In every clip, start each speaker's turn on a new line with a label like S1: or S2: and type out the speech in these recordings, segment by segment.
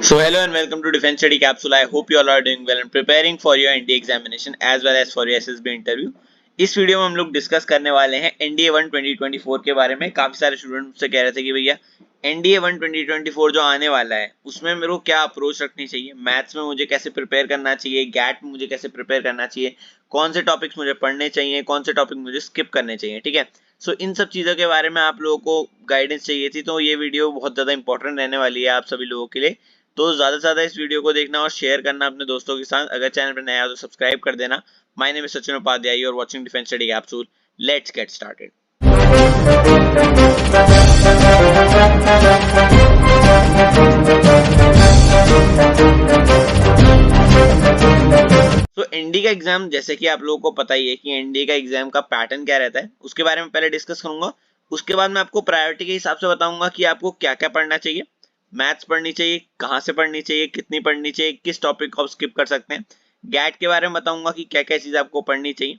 S1: So hello and welcome to Defense Study Capsule. I hope you all are doing well and preparing for your NDA examination as well as for your SSB interview. इस video में हम लोग discuss करने वाले हैं NDA 1 2024 के बारे में। काफी सारे स्टूडेंट मुझसे कह रहे थे कि भैया NDA 1 2024 जो आने वाला है उसमें मेरे को क्या अप्रोच रखनी चाहिए, मैथ्स में मुझे कैसे प्रिपेयर करना चाहिए, गैट में मुझे कैसे प्रिपेयर करना चाहिए, कौन से टॉपिक्स मुझे पढ़ने चाहिए, कौन से टॉपिक मुझे स्किप करने चाहिए। ठीक है, सो इन सब चीज़ों के बारे में आप लोगों को गाइडेंस चाहिए थी, तो ये वीडियो बहुत ज़्यादा इंपॉर्टेंट रहने वाली है आप सभी लोगों के लिए। तो ज़्यादा से ज़्यादा इस वीडियो को देखना और शेयर करना अपने दोस्तों के साथ। अगर चैनल पर नया हो तो सब्सक्राइब कर देना। My name is Sachin Upadhyay, you are watching defence study capsule. Let's get started. तो एनडी का एग्जाम, जैसे कि आप लोगों को पता ही है कि एनडी का एग्जाम का पैटर्न क्या रहता है, उसके बारे में पहले डिस्कस करूंगा। उसके बाद मैं आपको प्रायोरिटी के हिसाब से बताऊंगा कि आपको क्या क्या पढ़ना चाहिए, मैथ्स पढ़नी चाहिए, कहाँ से पढ़नी चाहिए, कितनी पढ़नी चाहिए, किस टॉपिक को आप स्किप कर सकते हैं। गैट के बारे में बताऊंगा कि क्या क्या चीज़ आपको पढ़नी चाहिए,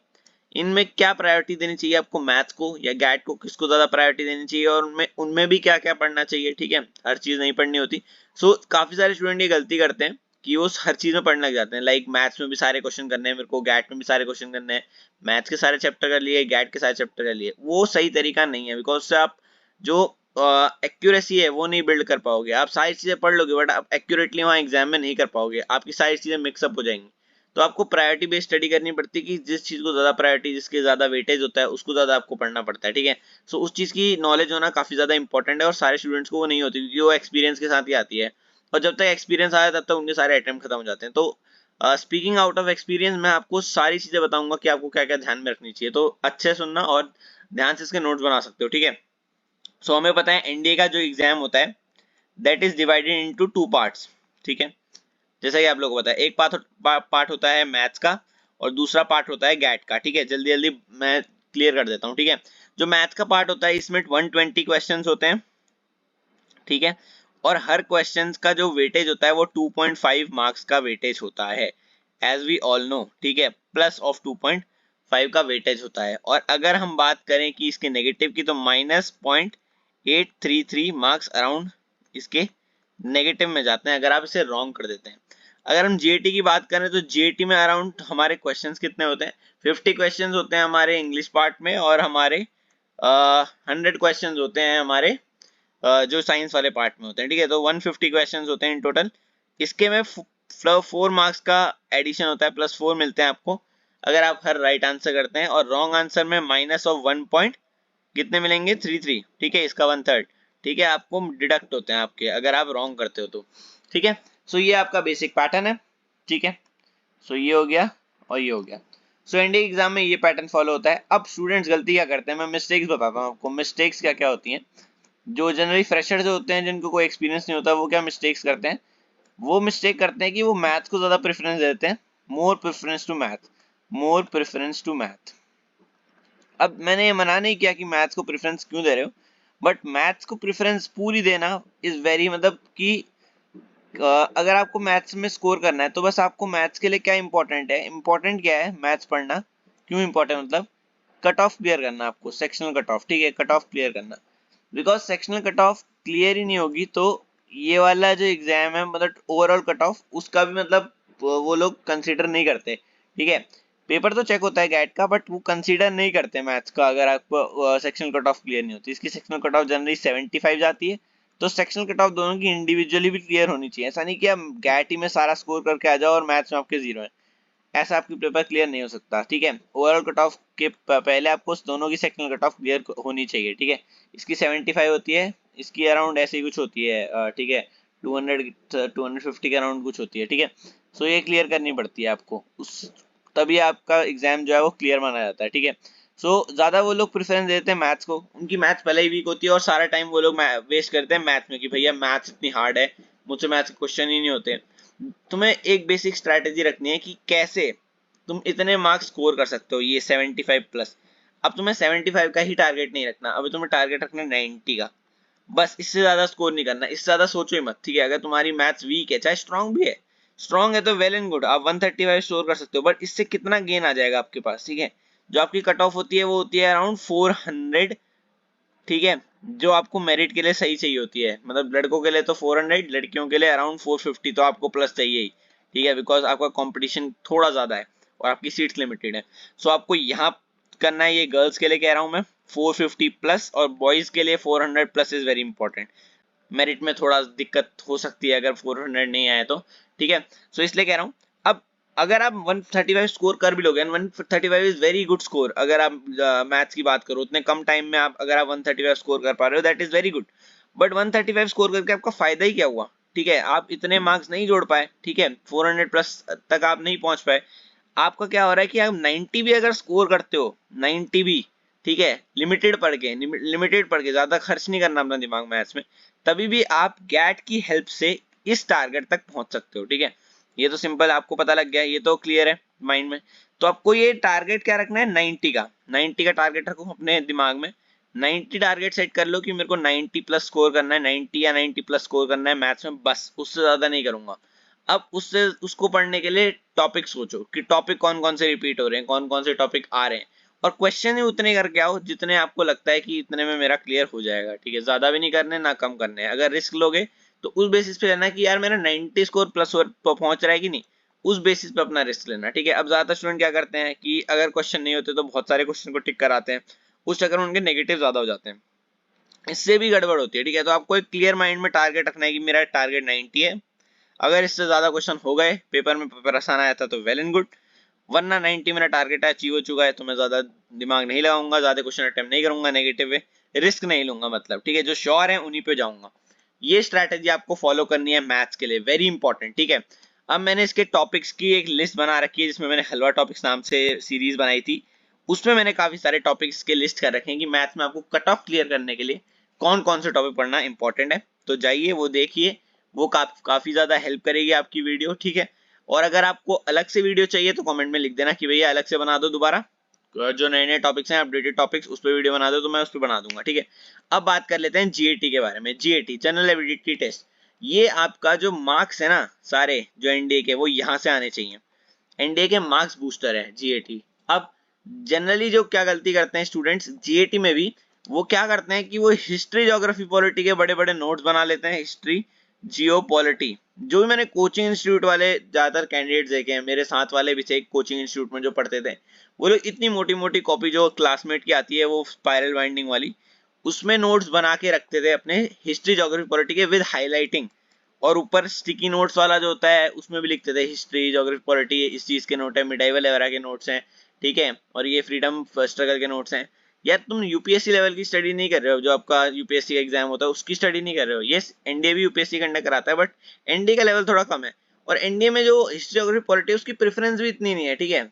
S1: इनमें क्या प्रायोरिटी देनी चाहिए आपको, मैथ्स को या गैट को, किसको ज़्यादा प्रायोरिटी देनी चाहिए, और उनमें भी क्या क्या पढ़ना चाहिए। ठीक है, हर चीज़ नहीं पढ़नी होती। सो काफ़ी सारे स्टूडेंट ये गलती करते हैं कि वो हर चीज़ में पढ़ने लग जाते हैं। लाइक मैथ्स में भी सारे क्वेश्चन करने हैं मेरे को, गैट में भी सारे क्वेश्चन करने हैं, मैथ्स के सारे चैप्टर कर लिए, गैट के सारे चैप्टर कर लिए। वो सही तरीका नहीं है, बिकॉज से आप जो एक्यूरेसी है वो नहीं बिल्ड कर पाओगे। आप सारी चीजें पढ़ लोगे बट आप एक्यूरेटली वहाँ एग्जाम में नहीं कर पाओगे, आपकी सारी चीजें मिक्सअप हो जाएंगी। तो आपको प्रायोरिटी बेस्ड स्टडी करनी पड़ती है कि जिस चीज को ज्यादा प्रायोरिटी, जिसके ज्यादा वेटेज होता है उसको ज्यादा आपको पढ़ना पड़ता है। ठीक है, सो उस चीज की नॉलेज होना काफी ज्यादा इंपॉर्टेंट है और सारे स्टूडेंट्स को वो नहीं होती, क्योंकि वो एक्सपीरियंस के साथ ही आती है और जब तक एक्सपीरियंस आया तब तक उनके सारे अटेम्प्ट खत्म हो जाते हैं। तो स्पीकिंग आउट ऑफ एक्सपीरियंस मैं आपको सारी चीजें बताऊंगा कि आपको क्या क्या ध्यान में रखनी चाहिए। तो अच्छे सुनना और ध्यान से इसके नोट्स बना सकते हो। ठीक है, सो हमें पता है एनडीए का जो एग्जाम होता है that is divided into two parts. ठीक है, जैसा कि आप लोगों को पता है, एक पार्ट होता है मैथ्स का और दूसरा पार्ट होता है गैट का। ठीक है, जल्दी जल्दी मैं क्लियर कर देता हूँ। ठीक है, जो मैथ्स का पार्ट होता है इसमें 120 क्वेश्चंस होते हैं। ठीक है, और हर क्वेश्चन का जो वेटेज होता है वो 2.5 मार्क्स का वेटेज होता है, एज वी ऑल नो। ठीक है, प्लस ऑफ 2.5 का वेटेज होता है। और अगर हम बात करें कि इसके नेगेटिव की, तो -0.833 मार्क्स अराउंड इसके नेगेटिव में जाते हैं अगर आप इसे रॉन्ग कर देते हैं। अगर हम जीएटी की बात करें तो जीएटी में अराउंड हमारे क्वेश्चंस कितने होते हैं, 50 क्वेश्चंस होते हैं हमारे इंग्लिश पार्ट में, और हमारे 100 क्वेश्चंस होते हैं हमारे जो साइंस वाले पार्ट में होते हैं। ठीक है, तो 150 क्वेश्चंस होते हैं इन टोटल। इसके में 4 मार्क्स का एडिशन होता है, +4 मिलते हैं आपको अगर आप हर राइट आंसर करते हैं, और रॉन्ग आंसर में -1 पॉइंट कितने मिलेंगे, 33। ठीक है, इसका 1/3। ठीक है, आपको डिडक्ट होते हैं आपके अगर आप रॉन्ग करते हो तो। ठीक है, सो ये आपका बेसिक पैटर्न है। ठीक है, सो ये हो गया और ये हो गया। सो एनडीए एग्जाम में ये पैटर्न फॉलो होता है। अब स्टूडेंट्स गलती क्या करते हैं, मैं मिस्टेक्स बताता हूँ आपको। मिस्टेक्स क्या क्या होती हैं, जो जनरली फ्रेशर जो होते हैं, जिनको कोई एक्सपीरियंस नहीं होता, वो क्या मिस्टेक्स करते हैं, वो मिस्टेक करते हैं कि वो मैथ को ज्यादा प्रेफरेंस देते हैं। More preference to math, more preference to math. अब मैंने ये मना नहीं किया कि मैथ्स को प्रेफरेंस क्यों दे रहे हो, बट मैथ्स को प्रेफरेंस पूरी देना इज वेरी, मतलब कि अगर आपको मैथ्स में स्कोर करना है तो बस आपको मैथ्स के लिए क्या इंपॉर्टेंट है, इंपॉर्टेंट क्या है मैथ्स पढ़ना। क्यों इंपॉर्टेंट, मतलब कट ऑफ क्लियर करना आपको, सेक्शनल कट ऑफ। ठीक है, कट ऑफ क्लियर करना, because sectional cut off clear ही नहीं होगी तो ये वाला जो एग्जाम है, मतलब ओवरऑल कट ऑफ, उसका भी मतलब वो लोग कंसीडर नहीं करते। ठीक है, पेपर तो चेक होता है गैट का, बट वो कंसीडर नहीं करते मैथ्स का अगर आपको सेक्शनल कट ऑफ क्लियर नहीं होती। इसकी सेक्शनल कट ऑफ जनरली 75 जाती है, तो सेक्शनल कट ऑफ दोनों की इंडिविजुअली भी क्लियर होनी चाहिए। ऐसा नहीं कि आप गैट ही में सारा स्कोर करके आ जाओ और मैथ्स में आपके 0 है, ऐसा आपकी पेपर क्लियर नहीं हो सकता। ठीक है, ओवरऑल कट ऑफ के पहले आपको दोनों की सेक्शनल कट ऑफ क्लियर होनी चाहिए। ठीक है, इसकी 75 होती है, इसकी अराउंड ऐसी कुछ होती है। ठीक है, 250 के अराउंड कुछ होती है। ठीक है, सो ये क्लियर करनी पड़ती है आपको, उस तभी आपका एग्जाम जो है वो क्लियर माना जाता है। ठीक है, सो ज्यादा वो लोग प्रेफरेंस देते हैं मैथ्स को, उनकी मैथ्स पहले ही वीक होती है और सारा टाइम वो लोग वेस्ट करते हैं मैथ्स में कि भैया मैथ्स इतनी हार्ड है, मुझसे मैथ्स के क्वेश्चन ही नहीं होते। तुम्हें एक बेसिक स्ट्रैटेजी रखनी है कि कैसे तुम इतने मार्क्स स्कोर कर सकते हो, ये 75 प्लस। अब तुम्हें 75 का ही टारगेट नहीं रखना, अभी तुम्हें टारगेट रखना है 90 का, बस इससे ज्यादा स्कोर नहीं करना, इससे ज्यादा सोचो ही मत। ठीक है, अगर तुम्हारी मैथ्स वीक है, चाहे स्ट्रॉन्ग भी है, स्ट्रॉन्ग है तो वेल एंड गुड, आप 135 स्कोर कर सकते हो, बट इससे कितना गेन आ जाएगा आपके पास। ठीक है, जो आपकी कट ऑफ होती है वो होती है अराउंड 400। ठीक है, जो आपको मेरिट के लिए सही चाहिए होती है, मतलब लड़कों के लिए तो 400, लड़कियों के लिए अराउंड 450, तो आपको प्लस चाहिए ही, ठीक है, बिकॉज आपका कंपटीशन थोड़ा ज्यादा है और आपकी सीट्स लिमिटेड है। सो आपको यहाँ करना है, ये गर्ल्स के लिए कह रहा हूँ मैं 450 प्लस, और बॉयज के लिए 400 plus is very important. Merit में थोड़ा दिक्कत हो सकती है अगर 400 नहीं आए तो, ठीक है। सो इसलिए कह रहा हूँ, अब अगर आप 135 स्कोर कर भी लोगे, 135 इज वेरी गुड स्कोर, अगर आप मैथ्स की बात करो उतने कम टाइम में आप अगर आप 135 स्कोर कर पा रहे हो, that is very good. But 135 score करके आपका फायदा ही क्या हुआ, ठीक है, आप इतने मार्क्स नहीं जोड़ पाए, ठीक है, 400 प्लस तक आप नहीं पहुंच पाए। आपका क्या हो रहा है कि आप 90 भी अगर स्कोर करते हो, 90 भी, ठीक है, लिमिटेड पढ़ के ज्यादा खर्च नहीं करना अपना दिमाग मैथ्स में, तभी भी आप गैट की हेल्प से इस टारगेट तक पहुंच सकते हो, ठीक है। ये तो सिंपल आपको पता लग गया, ये तो क्लियर है माइंड में। तो आपको ये टारगेट क्या रखना है, 90 का, 90 का टारगेट रखो अपने दिमाग में। 90 टारगेट सेट कर लो कि मेरे को 90 प्लस स्कोर करना है, 90 या 90 प्लस स्कोर करना है मैथ्स में, बस उससे ज्यादा नहीं करूंगा। अब उससे उसको पढ़ने के लिए टॉपिक सोचो कि टॉपिक कौन कौन से रिपीट हो रहे हैं, कौन कौन से टॉपिक आ रहे हैं, और क्वेश्चन ही उतने करके आओ जितने आपको लगता है कि इतने में मेरा क्लियर हो जाएगा, ठीक है, ज्यादा भी नहीं करने ना कम करने हैं। अगर रिस्क लोगे तो उस बेसिस पे लेना कि यार मेरा 90 स्कोर प्लस पहुंच रहा है कि नहीं, उस बेसिस पे अपना रिस्क लेना, ठीक है। अब ज्यादातर स्टूडेंट क्या करते हैं कि अगर क्वेश्चन नहीं होते तो बहुत सारे क्वेश्चन को टिक कराते हैं, उस चक्कर में उनके नेगेटिव ज्यादा हो जाते हैं, इससे भी गड़बड़ होती है, ठीक है। तो आपको एक क्लियर माइंड में टारगेट रखना है कि मेरा टारगेट 90 है। अगर इससे ज्यादा क्वेश्चन हो गए पेपर में, पेपर आसान आया था तो वेल एंड गुड, वरना 90 मेरा टारगेट है, अचीव हो चुका है, तो मैं ज्यादा दिमाग नहीं लगाऊंगा, ज्यादा क्वेश्चन अटेम्प्ट नहीं करूंगा नेगेटिव वे, रिस्क नहीं लूंगा, मतलब, ठीक है, जो श्योर है उन्हीं पे जाऊंगा। ये स्ट्रैटेजी आपको फॉलो करनी है मैथ्स के लिए, वेरी इंपॉर्टेंट, ठीक है। अब मैंने इसके टॉपिक्स की एक लिस्ट बना रखी है, जिसमें मैंने हलवा टॉपिक्स नाम से सीरीज बनाई थी, उसमें मैंने काफी सारे टॉपिक्स के लिस्ट कर रखे हैं कि मैथ्स में आपको कट ऑफ क्लियर करने के लिए कौन कौन से टॉपिक पढ़ना इंपॉर्टेंट है। तो जाइए वो देखिए, वो काफी ज्यादा हेल्प करेगी आपकी वीडियो, ठीक है। और अगर आपको अलग से वीडियो चाहिए तो कमेंट में लिख देना कि भैया अलग से बना दो दोबारा, जो नए नए टॉपिक्स हैं, अपडेटेड टॉपिक्स, उस पर वीडियो बना दो तो मैं उस पर बना दूंगा, ठीक है। अब बात कर लेते हैं जीएटी के बारे में। जीएटी जनरल एबिलिटी टेस्ट, ये आपका जो मार्क्स है ना सारे जो एनडीए के, वो यहाँ से आने चाहिए। एनडीए के मार्क्स बूस्टर है जीएटी। अब जनरली जो क्या गलती करते हैं स्टूडेंट्स जीएटी में भी, वो क्या करते हैं कि वो हिस्ट्री ज्योग्राफी पॉलिटी के बड़े बड़े नोट्स बना लेते हैं, हिस्ट्री जियो पॉलिटी। जो भी मैंने कोचिंग इंस्टीट्यूट वाले ज्यादातर कैंडिडेट्स देखे हैं, मेरे साथ वाले भी थे कोचिंग इंस्टीट्यूट में जो पढ़ते थे, वो लोग इतनी मोटी मोटी कॉपी जो क्लासमेट की आती है वो स्पाइरल बाइंडिंग वाली, उसमें नोट्स बना के रखते थे अपने हिस्ट्री ज्योग्राफी पॉलिटी के विद हाईलाइटिंग, और ऊपर स्टिकी नोट्स वाला जो होता है उसमें भी लिखते थे हिस्ट्री ज्योग्राफी पॉलिटी, इस चीज के नोट है, मिडाइवल एरा के नोट्स हैं, ठीक है, और ये फ्रीडम स्ट्रगल के नोट्स हैं। यार तुम यूपीएससी लेवल की स्टडी नहीं कर रहे हो, जो आपका यूपीएससी का एग्जाम होता है उसकी स्टडी नहीं कर रहे हो। यस, एनडीए भी यूपीएससी कंडक्ट कराता है, बट एनडीए का लेवल थोड़ा कम है, और एनडीए में जो हिस्ट्री ज्योग्राफी पॉलिटी उसकी प्रेफरेंस भी इतनी नहीं है, ठीक है,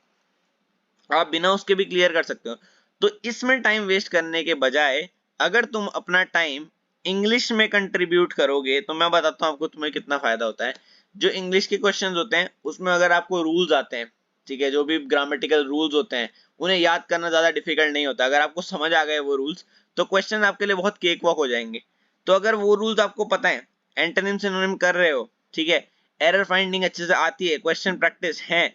S1: आप बिना उसके भी क्लियर कर सकते हो। तो इसमें टाइम वेस्ट करने के बजाय अगर तुम अपना टाइम इंग्लिश में कंट्रीब्यूट करोगे, तो मैं बताता हूँ आपको तुम्हें कितना फायदा होता है। जो इंग्लिश के क्वेश्चंस होते हैं उसमें अगर आपको रूल्स आते हैं, ठीक है, जो भी ग्रामेटिकल रूल्स होते हैं उन्हें याद करना ज्यादा डिफिकल्ट नहीं होता। अगर आपको समझ आ गए वो रूल्स, तो क्वेश्चन आपके लिए बहुत केक वॉक हो जाएंगे। तो अगर वो रूल्स आपको पता है, एंटोनिम सिनोनिम कर रहे हो, ठीक है, एरर फाइंडिंग अच्छे से आती है, क्वेश्चन प्रैक्टिस है,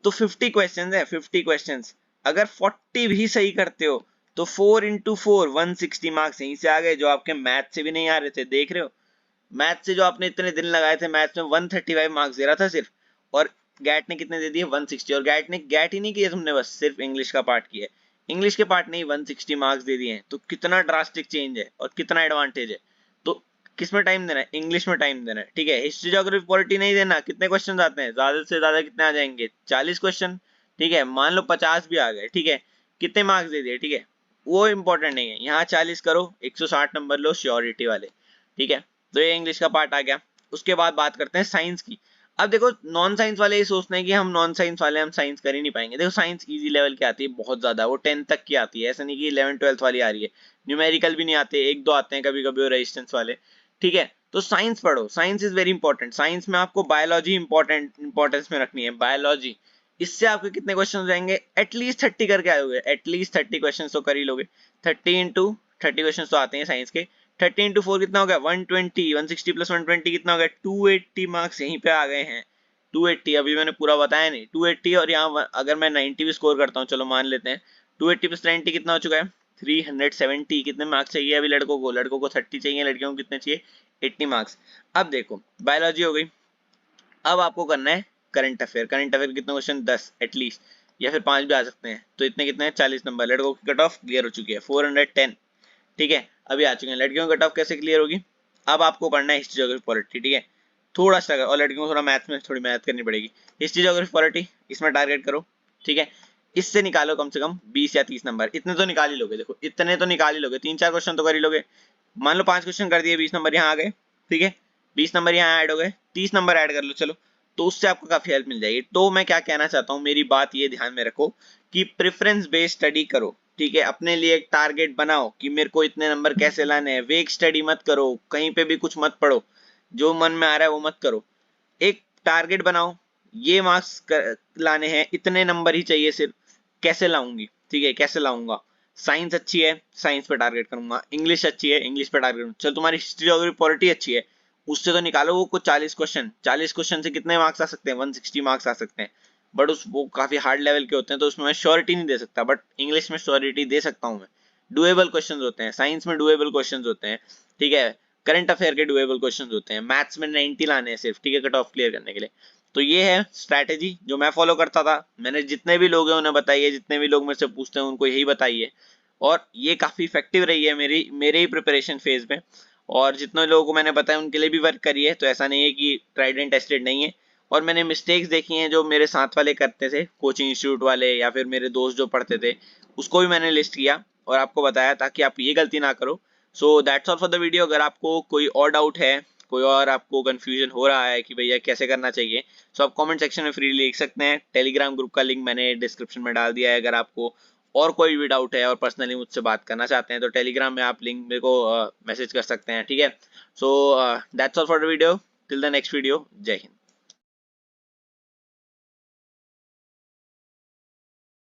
S1: तो 50 क्वेश्चन है, 50 क्वेश्चन अगर 40 भी सही करते हो तो 4 into 4 160 मार्क्स यहीं से आ गए, जो आपके मैथ से भी नहीं आ रहे थे। देख रहे हो, मैथ से जो आपने इतने दिन लगाए थे, मैथ में 135 मार्क्स दे रहा था सिर्फ, और गैट ने कितने दे दिए 160, और गैट ही नहीं किया तुमने, बस सिर्फ इंग्लिश का पार्ट किया है, इंग्लिश के पार्ट नहीं 160 मार्क्स दे दिए हैं। तो कितना ड्रास्टिक चेंज है और कितना एडवांटेज है। तो किस में टाइम देना है, इंग्लिश में टाइम देना है, ठीक है। हिस्ट्री ज्योग्राफी पॉलिटी नहीं देना। कितने क्वेश्चन आते हैं, ज्यादा से ज्यादा कितने आ जाएंगे, 40 क्वेश्चन, ठीक है, मान लो 50 भी आ गए, ठीक है, कितने मार्क्स दे दिए, ठीक है, वो इंपॉर्टेंट नहीं है। यहाँ 40 करो, 160 नंबर लो श्योरिटी वाले, ठीक है। तो ये इंग्लिश का पार्ट आ गया। उसके बाद बात करते हैं साइंस की। अब देखो नॉन साइंस वाले ये सोचते हैं कि हम नॉन साइंस वाले हम साइंस कर ही नहीं पाएंगे। देखो साइंस इजी लेवल की आती है, बहुत ज्यादा, वो 10 तक की आती है, ऐसा नहीं कि 11 12 वाली आ रही है। न्यूमेरिकल भी नहीं आते, एक दो आते हैं कभी कभी, और रेजिस्टेंस वाले, ठीक है। तो साइंस पढ़ो, science is very important. Science में आपको बायोलॉजी इंपॉर्टेंस में रखनी है, बायोलॉजी। इससे आपके कितने क्वेश्चन हो जाएंगे, एटलीस्ट 30 करके आओगे, एटलीस्ट 30 क्वेश्चन तो कर ही लोगे। 30 इंटू 30 क्वेश्चन तो आते हैं साइंस के। 30 इंटू 4 कितना हो गया, 120, 160 प्लस 120 कितना हो गया, 280 मार्क्स यहीं पे आ गए हैं। 280 अभी मैंने पूरा बताया नहीं, 280, और यहाँ अगर मैं 90 भी स्कोर करता हूँ, चलो मान लेते हैं 280 प्लस 90 कितना हो चुका है 370 कितने मार्क्स चाहिए अभी लड़कों को 30 चाहिए, लड़कियों को कितने चाहिए 80 मार्क्स। अब देखो बायोलॉजी हो गई, अब आपको करना है करंट अफेयर। करंट अफेयर कितने क्वेश्चन 10 एटलीस्ट, या फिर 5 भी आ सकते हैं, तो इतने कितने हैं 40 नंबर। लड़कों की कट ऑफ क्लियर हो चुकी है 410, ठीक है अभी आ चुके हैं। लड़कियों की कट ऑफ कैसे क्लियर होगी, अब आपको पढ़ना है हिस्ट्री ज्योग्राफी पॉलिटी, ठीक है थोड़ा सा, और लड़कियों को थोड़ा मैथ्स में थोड़ी मेहनत करनी पड़ेगी। हिस्ट्री ज्योग्राफी पॉलिटी इसमें टारगेट करो, ठीक है इससे निकालो कम से कम 20 या 30 नंबर, इतने तो निकाल ही लोगे। देखो इतने तो निकाल ही लोगे, 3-4 क्वेश्चन तो कर ही लोगे। मान लो 5 क्वेश्चन कर दिए, 20 नंबर यहाँ आ गए, ठीक है 20 नंबर यहाँ ऐड हो गए, 30 नंबर ऐड कर लो चलो, तो उससे आपको काफी हेल्प मिल जाएगी। तो मैं क्या कहना चाहता हूँ, मेरी बात ये ध्यान में रखो कि प्रेफरेंस बेस्ड स्टडी करो, ठीक है अपने लिए एक टारगेट बनाओ कि मेरे को इतने नंबर कैसे लाने हैं। वेक स्टडी मत करो, कहीं पे भी कुछ मत पढ़ो, जो मन में आ रहा है वो मत करो। एक टारगेट बनाओ, ये मार्क्स लाने हैं, इतने नंबर ही चाहिए सिर्फ, कैसे लाऊंगी, ठीक है कैसे लाऊंगा। साइंस अच्छी है, साइंस पे टारगेट करूंगा। इंग्लिश अच्छी है, इंग्लिश पे टारगेट करूंगा। चलो तुम्हारी हिस्ट्री ज्योग्राफी पॉलिटी अच्छी है, उससे तो निकालो वो कुछ 40 क्वेश्चन। 40 क्वेश्चन से कितने मार्क्स आ सकते हैं 160 मार्क्स आ सकते हैं, बट उस वो काफी हार्ड लेवल के होते हैं, तो उसमें मैं श्योरिटी नहीं दे सकता, बट इंग्लिश में श्योरिटी दे सकता हूँ मैं। डुएबल क्वेश्चंस होते हैं, साइंस में डुएबल क्वेश्चंस होते हैं, ठीक है करंट अफेयर के डुएबल क्वेश्चंस होते हैं, मैथ्स में 90 लाने हैं सिर्फ, ठीक है कट ऑफ क्लियर करने के लिए। तो ये है स्ट्रैटेजी जो मैं फॉलो करता था, मैंने जितने भी लोग हैं उन्हें बताई है, जितने भी लोग मेरे से पूछते हैं उनको यही बताई है, और ये काफी इफेक्टिव रही है मेरे ही प्रिपरेशन फेज में। और जितने लोगों को मैंने बताया उनके लिए भी वर्क करी है, तो ऐसा नहीं है कि ट्राइड एंड टेस्टेड नहीं है। और मैंने मिस्टेक्स देखी हैं जो मेरे साथ वाले करते थे, कोचिंग इंस्टीट्यूट वाले या फिर मेरे दोस्त जो पढ़ते थे, उसको भी मैंने लिस्ट किया और आपको बताया ताकि आप ये गलती ना करो। So that's all for the video. अगर आपको कोई और डाउट है, कोई और आपको कंफ्यूजन हो रहा है कि भैया कैसे करना चाहिए, सो आप कमेंट सेक्शन में फ्रीली लिख सकते हैं। टेलीग्राम ग्रुप का लिंक मैंने डिस्क्रिप्शन में डाल दिया है। अगर आपको और कोई भी डाउट है और पर्सनली मुझसे बात करना चाहते हैं तो टेलीग्राम में आप लिंक मेरे को मैसेज कर सकते हैं, ठीक है। So that's all for the video, till the next video, जय हिंद।